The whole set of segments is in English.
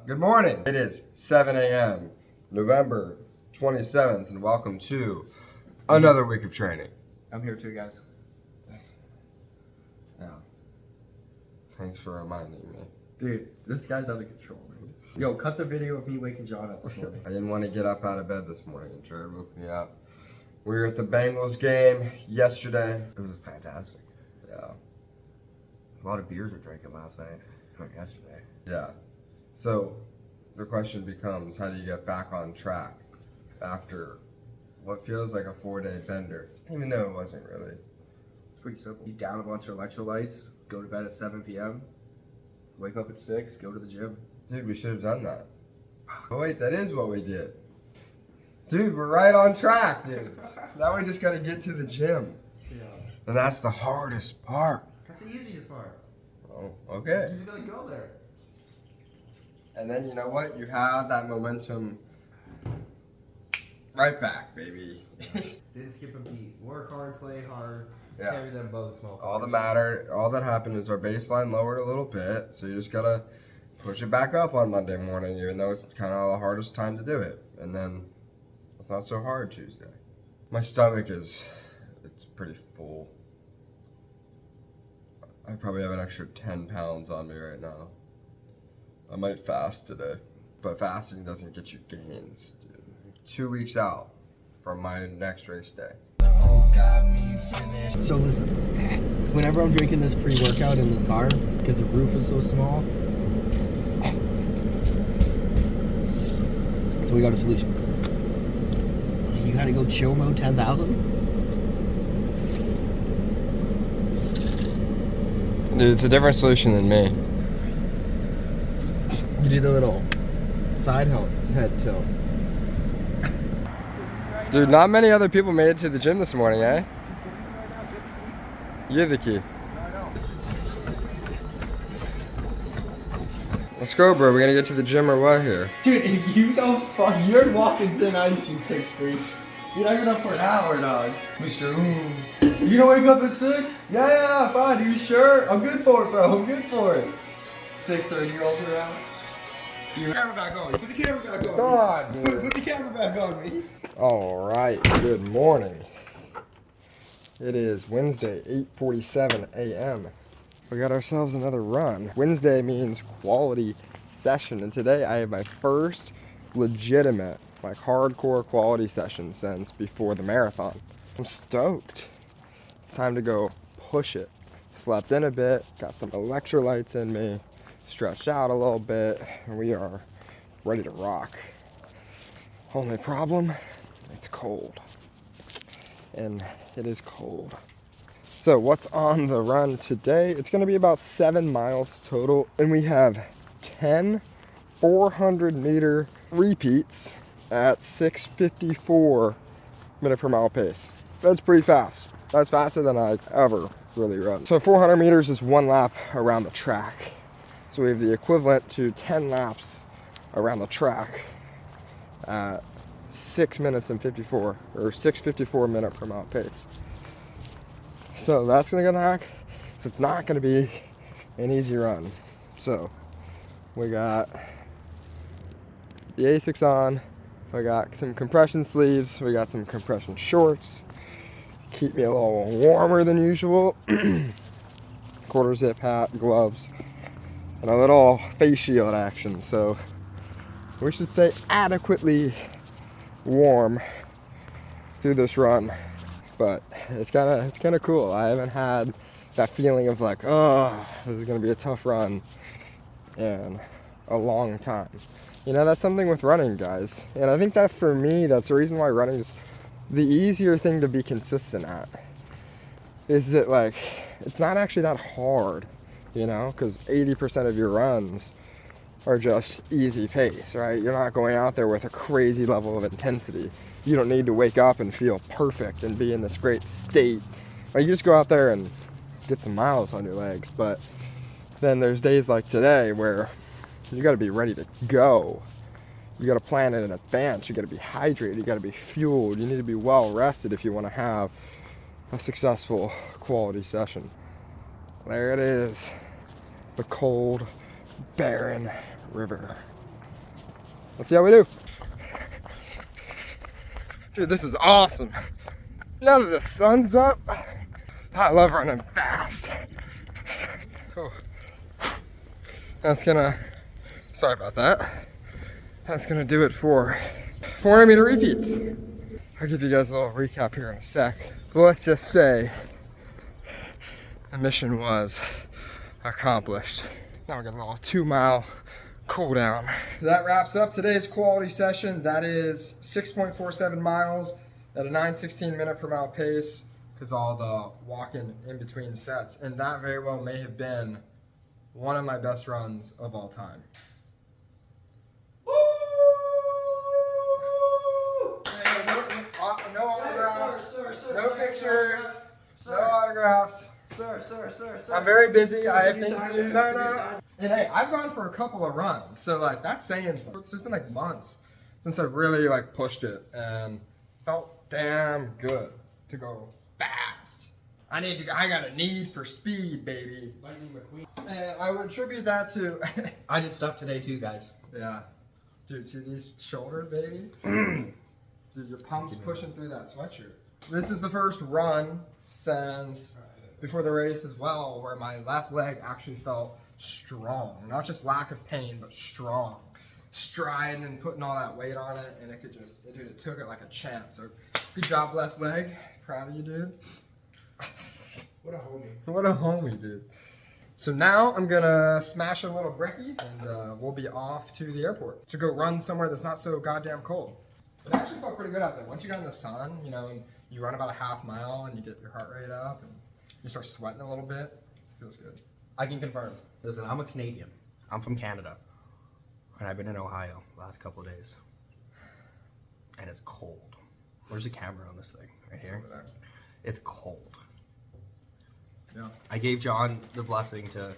Good morning. It is 7 a.m. November 27th, and welcome to another week of training. I'm here too, guys. Yeah. Thanks for reminding me. Dude, this guy's out of control, man. Yo, cut the video of me waking John up this morning. I didn't want to get up out of bed this morning, and Jared woke me up. We were at the Bengals game yesterday. It was fantastic. Yeah. A lot of beers were drinking last night. Not yesterday. Yeah. So, the question becomes, how do you get back on track after what feels like a 4-day bender? Even though it wasn't really. It's pretty simple. Eat down a bunch of electrolytes, go to bed at 7 p.m., wake up at 6, go to the gym. Dude, we should have done that. Oh wait, that is what we did. Dude, we're right on track, dude. Now we just gotta get to the gym. Yeah. And that's the hardest part. That's the easiest part. Oh, okay. You just gotta go there. And then you know what? You have that momentum right back, baby. Didn't skip a beat. Work hard, play hard, Yeah. carry them boats, motherfuckers. All that happened is our baseline lowered a little bit, so you just gotta push it back up on Monday morning, even though it's kind of the hardest time to do it. And then it's not so hard Tuesday. My stomach it's pretty full. I probably have an extra 10 pounds on me right now. I might fast today, but fasting doesn't get you gains, dude. 2 weeks out from my next race day. So listen, whenever I'm drinking this pre-workout in this car, because the roof is so small, so we got a solution. You gotta go chill mode 10,000. Dude, it's a different solution than me. You do the little side head tilt. Dude, not many other people made it to the gym this morning, eh? You have the key. Let's go, bro. We gonna get to the gym or what here? Dude, if you don't fuck, you're walking thin ice, you pig screech. You're not even up for an hour, dog. Mr. You don't wake up at 6? Yeah, fine. Are you sure? I'm good for it, bro. I'm good for it. 6-30-year-olds around. Your camera back on. Put the camera back on. It's on, dude. Put the camera back on me. All right. Good morning. It is Wednesday, 8:47 a.m. We got ourselves another run. Wednesday means quality session, and today I have my first legitimate, like hardcore quality session since before the marathon. I'm stoked. It's time to go push it. Slept in a bit, got some electrolytes in me, stretched out a little bit, and we are ready to rock. Only problem, it's cold. And it is cold. So what's on the run today? It's gonna be about 7 miles total, and we have 10 400-meter repeats at 6:54 minute per mile pace. That's pretty fast. That's faster than I ever really run. So 400 meters is 1 lap around the track. So we have the equivalent to 10 laps around the track at 6 minutes and 54, or 6:54 minute per mile pace. So that's gonna go knock. So it's not gonna be an easy run. So we got the Asics on, we got some compression sleeves, we got some compression shorts, keep me a little warmer than usual, quarter zip hat, gloves, and a little face shield action. So we should say adequately warm through this run. But it's kind of cool. I haven't had that feeling of like, oh, this is gonna be a tough run in a long time. You know, that's something with running, guys. And I think that for me, that's the reason why running is the easier thing to be consistent at. Is that like, it's not actually that hard, you know, because 80% of your runs are just easy pace, right? You're not going out there with a crazy level of intensity. You don't need to wake up and feel perfect and be in this great state. Or you just go out there and get some miles on your legs. But then there's days like today where you got to be ready to go. You got to plan it in advance. You got to be hydrated. You got to be fueled. You need to be well rested if you want to have a successful quality session. There it is, the cold, barren river. Let's see how we do. Dude, this is awesome. Now that the sun's up, I love running fast. Oh. That's gonna, sorry about that. That's gonna do it for 400 meter repeats. I'll give you guys a little recap here in a sec. But let's just say the mission was accomplished. Now we're gonna a little 2 mile cool down. That wraps up today's quality session. That is 6.47 miles at a 9:16 minute per mile pace, because all the walking in between sets. And that very well may have been one of my best runs of all time. Woo! Hey, no autographs, no pictures, no autographs. Sir. I'm very busy. I have things to do. No. And hey, I've gone for a couple of runs, so like that's saying something. It's just been like months since I really like pushed it and felt damn good to go fast. I got a need for speed, baby. Lightning McQueen. And I would attribute that to I did stuff today too, guys. yeah. Dude, see these shoulders, baby? Dude, your pump's pushing through that sweatshirt. This is the first run since before the race as well, where my left leg actually felt strong. Not just lack of pain, but strong. Striding and putting all that weight on it, and it took it like a champ. So good job, left leg. Proud of you, dude. What a homie. What a homie, dude. So now I'm gonna smash a little brekkie, and we'll be off to the airport to go run somewhere that's not so goddamn cold. It actually felt pretty good out there. Once you got in the sun, you know, and you run about a half mile and you get your heart rate up and you start sweating a little bit, feels good. I can confirm. Listen, I'm a Canadian. I'm from Canada. And I've been in Ohio the last couple of days. And it's cold. Where's the camera on this thing? Right here? Over there. It's cold. Yeah. I gave John the blessing to,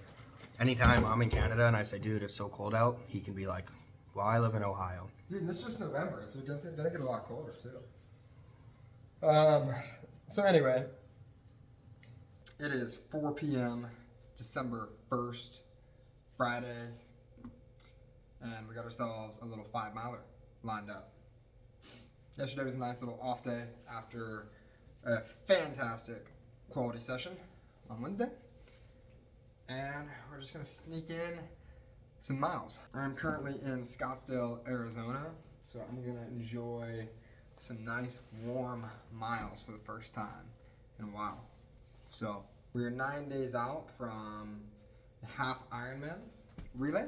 anytime I'm in Canada and I say, dude, it's so cold out, he can be like, well, I live in Ohio. Dude, this is just November. It's gonna get a lot colder too. So anyway, it is 4 p.m. December 1st, Friday, and we got ourselves a little 5 miler lined up. Yesterday was a nice little off day after a fantastic quality session on Wednesday, and we're just gonna sneak in some miles. I'm currently in Scottsdale, Arizona, so I'm gonna enjoy some nice warm miles for the first time in a while. So we are 9 days out from the half Ironman relay.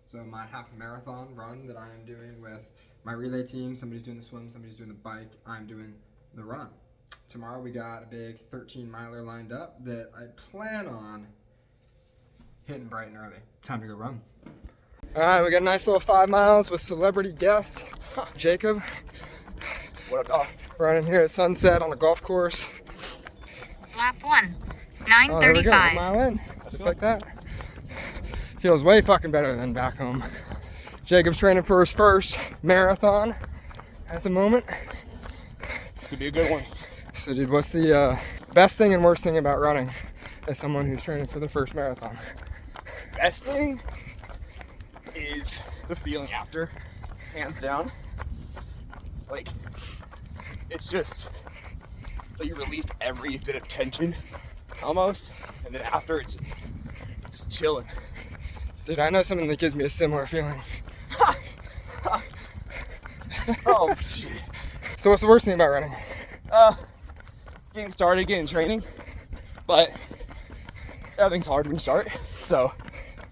So my half marathon run that I am doing with my relay team. Somebody's doing the swim, somebody's doing the bike. I'm doing the run. Tomorrow we got a big 13 miler lined up that I plan on hitting bright and early. Time to go run. All right, we got a nice little 5 miles with celebrity guest, Jacob. What up, dog? Running here at sunset on a golf course. Lap 1, Oh, there we go, a 9:35. mile in, just like that. Feels way fucking better than back home. Jacob's training for his first marathon at the moment. Could be a good one. So dude, what's the best thing and worst thing about running as someone who's training for the first marathon? Best thing is the feeling after, hands down. Like, it's just like you released every bit of tension almost, and then after it's just chilling. Dude, I know something that gives me a similar feeling. Oh shit. So what's the worst thing about running? Getting started, getting training, but everything's hard when you start, so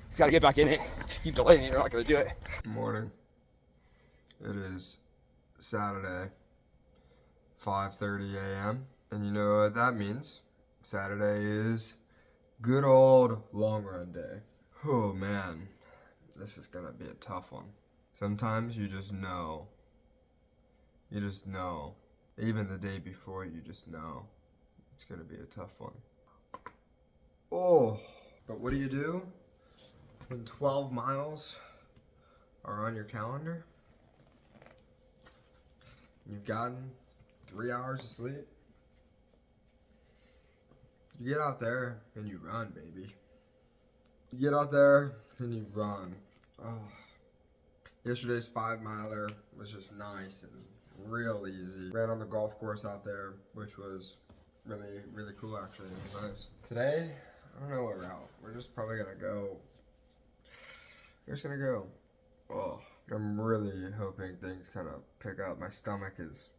just gotta get back in it. Keep delaying it, you're not gonna do it. Morning. It is Saturday, 5:30 a.m. And you know what that means. Saturday is good old long run day. Oh man, this is gonna be a tough one. Sometimes you just know. You just know. Even the day before, you just know. It's gonna be a tough one. Oh, but what do you do when 12 miles are on your calendar? You've gotten 3 hours of sleep. You get out there and you run, baby. You get out there and you run. Oh. Yesterday's 5-miler was just nice and real easy. Ran on the golf course out there, which was really, really cool actually. It was nice. Today, I don't know what route. We're just probably gonna go. We're just gonna go. Oh, I'm really hoping things kind of pick up. My stomach is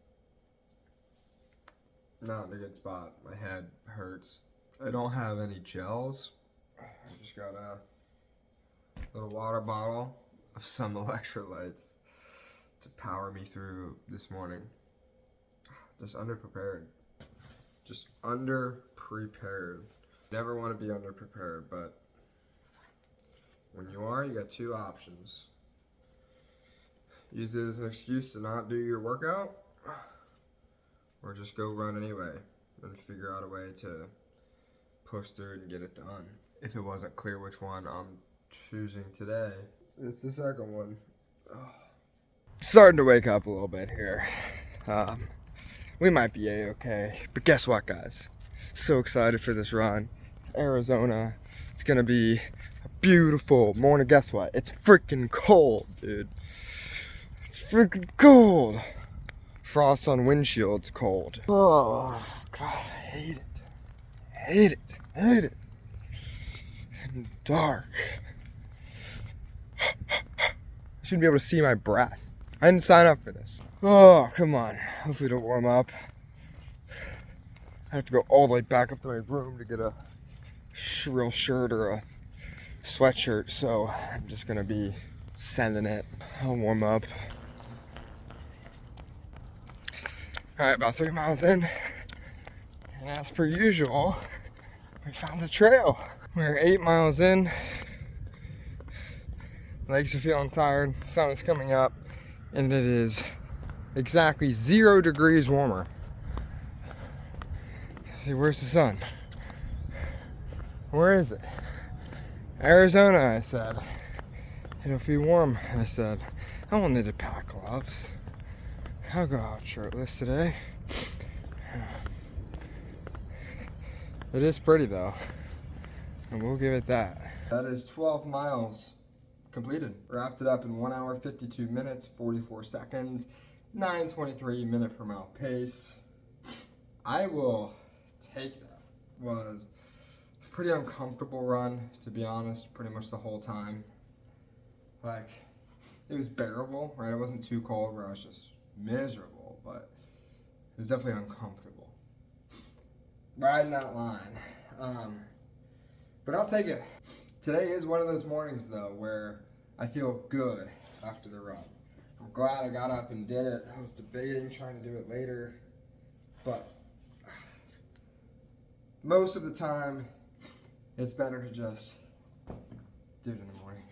not in a good spot. My head hurts. I don't have any gels. I just got a little water bottle of some electrolytes to power me through this morning. Just underprepared. Just underprepared. Never want to be underprepared, but when you are, you got two options. Use it as an excuse to not do your workout, or just go run anyway and figure out a way to push through it and get it done. If it wasn't clear which one I'm choosing today, it's the second one. Starting to wake up a little bit here. We might be A-okay, but guess what, guys? So excited for this run. It's Arizona. It's gonna be a beautiful morning. Guess what? It's freaking cold, dude. It's freaking cold. Frost on windshields cold. Oh, God, I hate it. Hate it. Hate it. And dark. I shouldn't be able to see my breath. I didn't sign up for this. Oh, come on. Hopefully it'll warm up. I have to go all the way back up to my room to get a real shirt or a sweatshirt, so I'm just gonna be sending it. I'll warm up. Alright, about 3 miles in, and as per usual, we found the trail. We're 8 miles in. Legs are feeling tired, sun is coming up, and it is exactly 0 degrees warmer. See, where's the sun? Where is it? Arizona, I said. It'll be warm, I said. I won't need to pack gloves. I'll go out shirtless today. It is pretty though, and we'll give it that. That is 12 miles completed. Wrapped it up in 1 hour, 52 minutes, 44 seconds, 9:23 minute per mile pace. I will take that. Was a pretty uncomfortable run, to be honest, pretty much the whole time. Like, it was bearable, right? It wasn't too cold where I was just miserable, but it was definitely uncomfortable. Riding that line. But I'll take it. Today is one of those mornings, though, where I feel good after the run. I'm glad I got up and did it. I was debating trying to do it later, but most of the time, it's better to just do it in the morning.